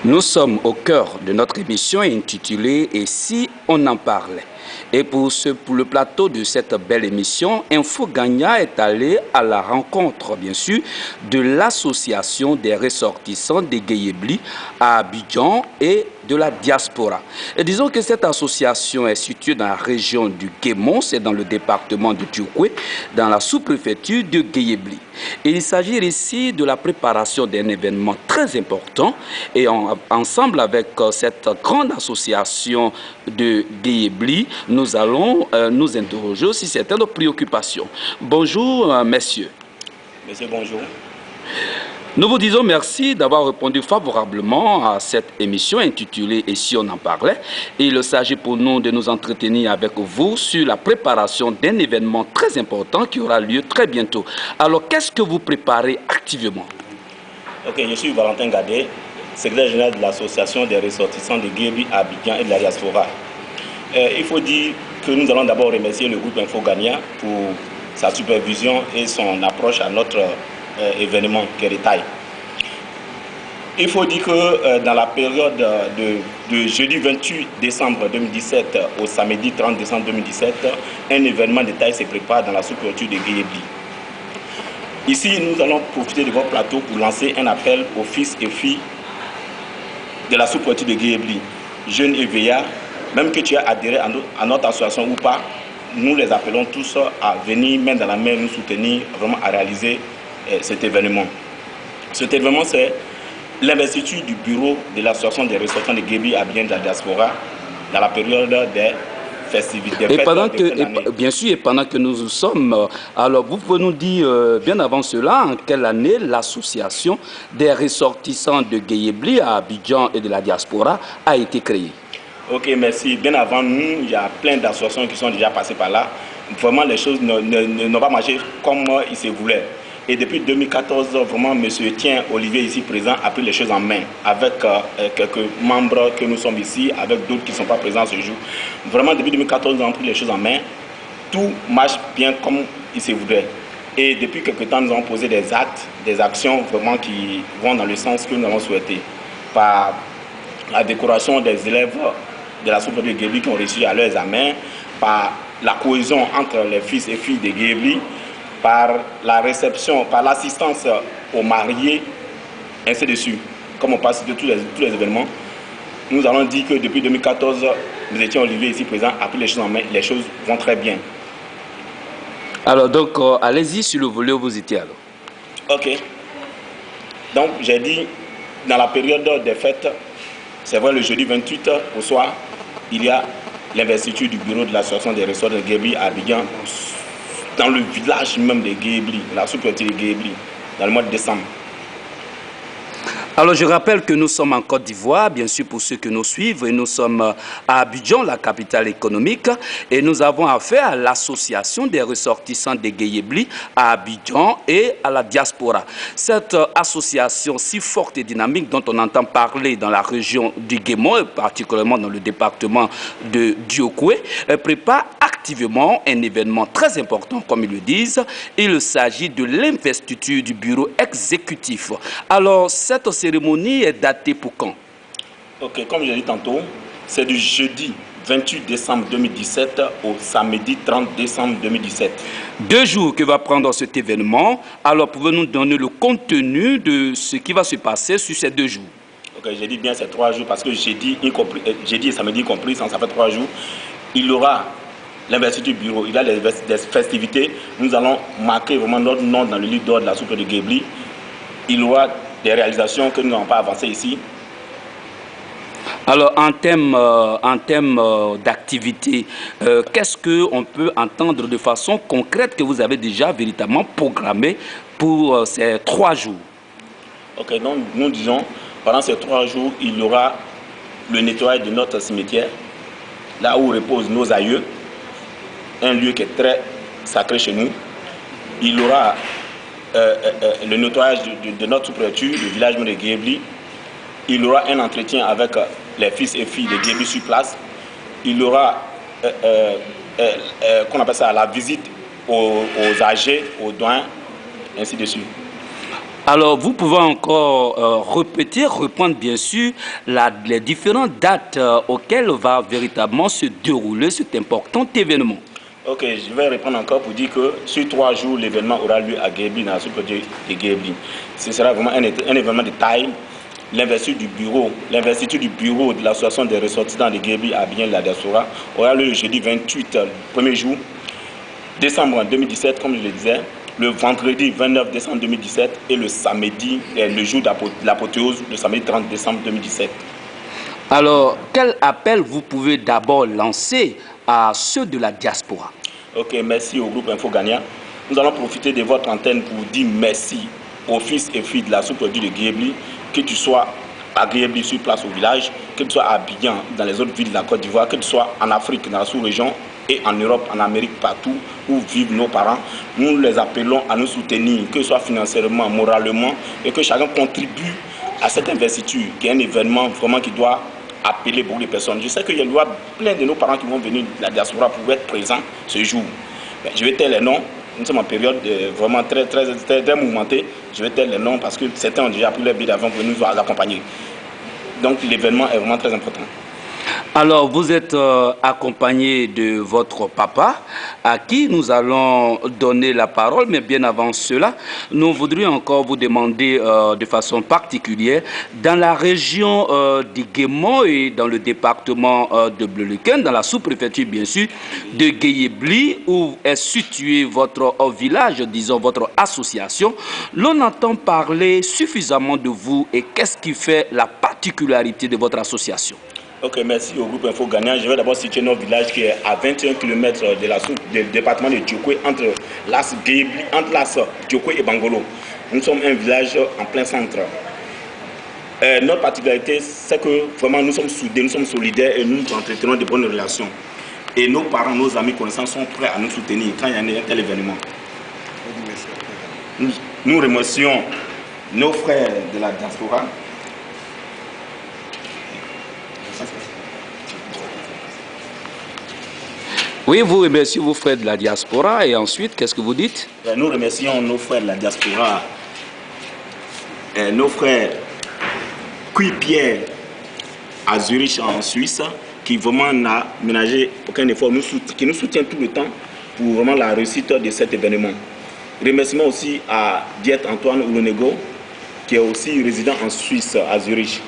Nous sommes au cœur de notre émission intitulée « Et si on en parlait ?» Et pour le plateau de cette belle émission, Info Gagna est allé à la rencontre, bien sûr, de l'association des ressortissants des Guéyébli à Abidjan et de la diaspora. Et disons que cette association est située dans la région du Guémon, c'est dans le département de Dioukoué, dans la sous-préfecture de Guéyébli. Il s'agit ici de la préparation d'un événement très important et ensemble avec cette grande association de Guéyébli, nous allons nous interroger sur certaines préoccupations. Bonjour, messieurs. Monsieur, bonjour. Nous vous disons merci d'avoir répondu favorablement à cette émission intitulée « Et si on en parlait ?» Il s'agit pour nous de nous entretenir avec vous sur la préparation d'un événement très important qui aura lieu très bientôt. Alors, qu'est-ce que vous préparez activement? Ok, je suis Valentin Gadet, secrétaire général de l'association des ressortissants de Guéyébli à Abidjan et de la diaspora. Il faut dire que nous allons d'abord remercier le groupe Info Gagna pour sa supervision et son approche à notre événement qui est de taille. Il faut dire que dans la période de jeudi 28 décembre 2017 au samedi 30 décembre 2017, un événement de taille se prépare dans la sous-préfecture de Guéyébli. Ici, nous allons profiter de votre plateau pour lancer un appel aux fils et filles de la sous-préfecture de Guéyébli, jeunes et vieillards, même que tu as adhéré à notre association ou pas, nous les appelons tous à venir main dans la main nous soutenir, vraiment à réaliser cet événement. Cet événement, c'est l'investiture du bureau de l'association des ressortissants de Guéyébli à Abidjan de la diaspora dans la période des festivités. Bien sûr, et pendant que nous sommes, alors vous pouvez nous dire, bien avant cela, en quelle année l'association des ressortissants de Guéyébli à Abidjan et de la diaspora a été créée? Ok, merci. Bien avant nous, il y a plein d'associations qui sont déjà passées par là. Vraiment, les choses n'ont pas marché comme il se voulait. Et depuis 2014, vraiment, M. Tien Olivier, ici présent, a pris les choses en main avec quelques membres que nous sommes ici, avec d'autres qui ne sont pas présents ce jour. Vraiment, depuis 2014, nous avons pris les choses en main. Tout marche bien comme il se voudrait. Et depuis quelques temps, nous avons posé des actes, des actions vraiment qui vont dans le sens que nous avons souhaité. Par la décoration des élèves de la sous-préfecture de Guéyébli qui ont réussi à leur examen, par la cohésion entre les fils et filles de Guéyébli, par la réception, par l'assistance aux mariés, ainsi de suite. Comme on passe de tous les événements, nous allons dire que depuis 2014, nous étions Olivier ici présent, a pris les choses en main, les choses vont très bien. Alors donc, allez-y sur le volet où vous étiez alors. Ok. Donc, j'ai dit, dans la période des fêtes, c'est vrai, le jeudi 28 au soir, il y a l'investiture du bureau de l'association des ressortissants de Guéyébli à Abidjan, dans le village même de Guéyébli, la sous-préfecture de Guéyébli, dans le mois de décembre. Alors, je rappelle que nous sommes en Côte d'Ivoire, bien sûr, pour ceux qui nous suivent, et nous sommes à Abidjan, la capitale économique, et nous avons affaire à l'association des ressortissants des Guéyébli à Abidjan et à la diaspora. Cette association si forte et dynamique dont on entend parler dans la région du Guémon, et particulièrement dans le département de Dioukoué, prépare activement un événement très important, comme ils le disent. Il s'agit de l'investiture du bureau exécutif. Alors, cette cérémonie est datée pour quand? Ok, comme j'ai dit tantôt, c'est du jeudi 28 décembre 2017 au samedi 30 décembre 2017. 2 jours que va prendre cet événement. Alors, pouvez-vous nous donner le contenu de ce qui va se passer sur ces 2 jours? Ok, j'ai dit bien ces 3 jours parce que jeudi et samedi compris, ça fait 3 jours. Il y aura l'investiture du bureau, il y a des festivités. Nous allons marquer vraiment notre nom dans le livre d'or de la soupe de Guéyébli. Il y aura des réalisations que nous n'avons pas avancées ici. Alors, en termes d'activité, qu'est-ce qu'on peut entendre de façon concrète que vous avez déjà véritablement programmé pour ces 3 jours? Ok, donc nous disons, pendant ces 3 jours, il y aura le nettoyage de notre cimetière, là où reposent nos aïeux, un lieu qui est très sacré chez nous. Il y aura le nettoyage de notre sous-préfecture, le village de Guéyébli. Il y aura un entretien avec les fils et filles de Guéyébli sur place. Il y aura qu'on appelle ça la visite aux âgés, aux doyens, ainsi de suite. Alors, vous pouvez encore reprendre bien sûr les différentes dates auxquelles va véritablement se dérouler cet important événement. Ok, je vais répondre encore pour dire que sur 3 jours, l'événement aura lieu à Guébli, dans la sous-préfecture de Guébli. Ce sera vraiment un événement de taille. L'investiture du bureau de l'association des ressortissants de Guébli à Abidjan de la diaspora aura lieu le jeudi 28, premier jour, décembre 2017, comme je le disais, le vendredi 29 décembre 2017 et le samedi, le jour de l'apothéose, le samedi 30 décembre 2017. Alors, quel appel vous pouvez d'abord lancer à ceux de la diaspora? Ok, merci au groupe Info Gagnant. Nous allons profiter de votre antenne pour dire merci aux fils et filles de la sous-préfecture de Guébli, que tu sois à Guébli sur place au village, que tu sois à Abidjan, dans les autres villes de la Côte d'Ivoire, que tu sois en Afrique, dans la sous-région, et en Europe, en Amérique, partout où vivent nos parents. Nous les appelons à nous soutenir, que ce soit financièrement, moralement, et que chacun contribue à cette investiture, qui est un événement vraiment qui doit appeler beaucoup de personnes. Je sais qu'il y a plein de nos parents qui vont venir de la diaspora pour être présents ce jour. Je vais taire les noms. Nous sommes en période vraiment très mouvementée. Je vais taire les noms parce que certains ont déjà pris leur billet avant pour nous accompagner. Donc l'événement est vraiment très important. Alors, vous êtes accompagné de votre papa, à qui nous allons donner la parole, mais bien avant cela, nous voudrions encore vous demander de façon particulière, dans la région du Guémon et dans le département de Bleu-le-Quin, dans la sous-préfecture bien sûr, de Guéyébli, où est situé votre village, disons votre association, l'on entend parler suffisamment de vous et qu'est-ce qui fait la particularité de votre association? Ok, merci au groupe Info Gagnant. Je vais d'abord situer notre village qui est à 21 km du département de Djokwe, entre l'As Djokwe et Bangolo. Nous sommes un village en plein centre. Notre particularité, c'est que vraiment nous sommes soudés, nous sommes solidaires et nous entretenons de bonnes relations. Et nos parents, nos amis, connaissants sont prêts à nous soutenir quand il y a un tel événement. Nous remercions nos frères de la diaspora. Oui, vous remerciez vos frères de la diaspora et ensuite, qu'est-ce que vous dites? Nous remercions nos frères de la diaspora, nos frères Pierre à Zurich en Suisse, qui vraiment n'a ménagé aucun effort, qui nous soutient tout le temps pour vraiment la réussite de cet événement. Remerciement aussi à Diet Antoine Oulonego, qui est aussi résident en Suisse à Zurich.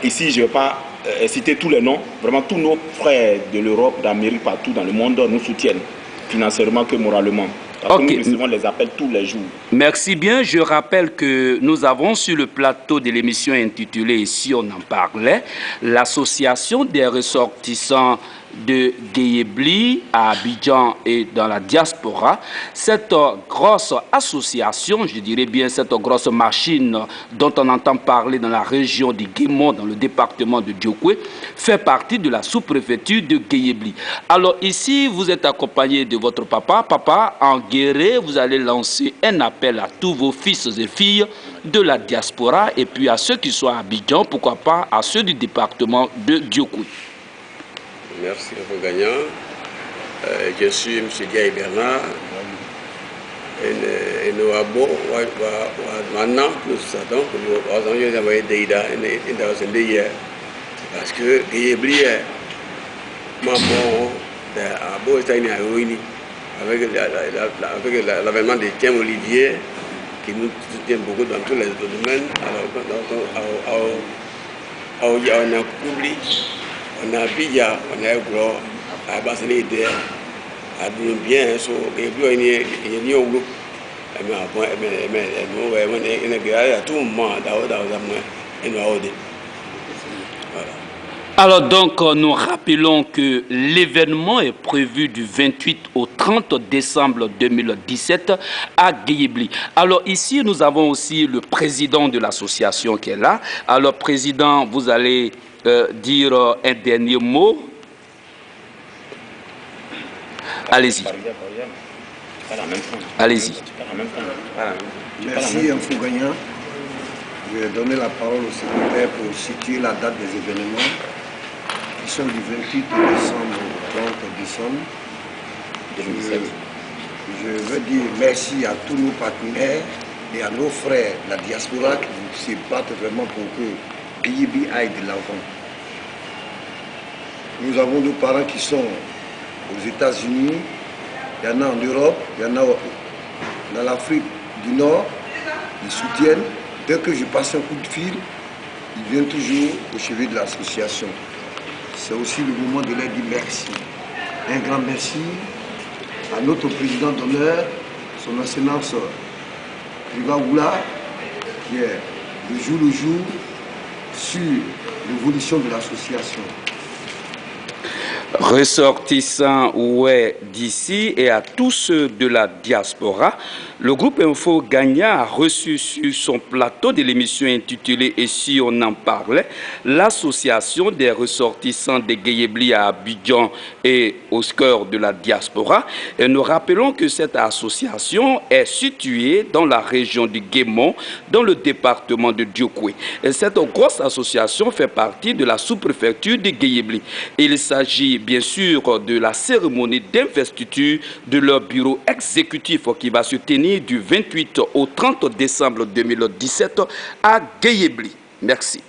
Ici, je ne vais pas citer tous les noms. Vraiment, tous nos frères de l'Europe, d'Amérique, partout dans le monde nous soutiennent, financièrement que moralement. Parce que nous recevons les appels tous les jours. Merci bien. Je rappelle que nous avons sur le plateau de l'émission intitulée « Ici on en parlait » l'association des ressortissants de Guéyébli à Abidjan et dans la diaspora. Cette grosse association, je dirais bien cette grosse machine dont on entend parler dans la région du Guémon, dans le département de Djokwe, fait partie de la sous-préfecture de Guéyébli. Alors ici, vous êtes accompagné de votre papa. Papa, en guéré, vous allez lancer un appel à tous vos fils et filles de la diaspora et puis à ceux qui sont à Abidjan, pourquoi pas à ceux du département de Djokwe. Merci, Info Gagnant. Je suis M. Diaye Bernard. Et nous avons maintenant, nous savons que nous avons envoyé des idées hier. Parce que Guéyébli est maman d'Abo États-Unis à Ruini, avec l'avènement de Thiem Olivier, qui nous soutient beaucoup dans tous les domaines. Alors, on a oublié. On a Billa, on a Gros, à Bassani, à bien, so, et puis il y a un groupe. Alors donc, nous rappelons que l'événement est prévu du 28 au 30 décembre 2017 à Guéyébli. Alors ici, nous avons aussi le président de l'association qui est là. Alors président, vous allez dire un dernier mot. Allez-y. Allez-y. Merci, Info Gagnant. Je vais donner la parole au secrétaire pour situer la date des événements qui sont du 28 décembre au 30 décembre. Je veux dire merci à tous nos partenaires et à nos frères, la diaspora, qui se battent vraiment pour que Guéyébli aille de l'avant. Nous avons nos parents qui sont aux États-Unis, il y en a en Europe, il y en a dans l'Afrique du Nord, ils soutiennent. Dès que je passe un coup de fil, ils viennent toujours au chevet de l'association. C'est aussi le moment de leur dire merci. Un grand merci à notre président d'honneur, son excellence Riva Oula, qui est le jour sur l'évolution de l'association. Ressortissants d'ici et à tous ceux de la diaspora, le groupe Info Gagna a reçu sur son plateau de l'émission intitulée « Et si on en parlait ?» l'association des ressortissants de Guéyébli à Abidjan et au cœur de la diaspora. Et nous rappelons que cette association est située dans la région du Guémon, dans le département de Diokoué. Et cette grosse association fait partie de la sous-préfecture de Guéyébli. Il s'agit bien sûr de la cérémonie d'investiture de leur bureau exécutif qui va se tenir du 28 au 30 décembre 2017 à Guéyébli. Merci.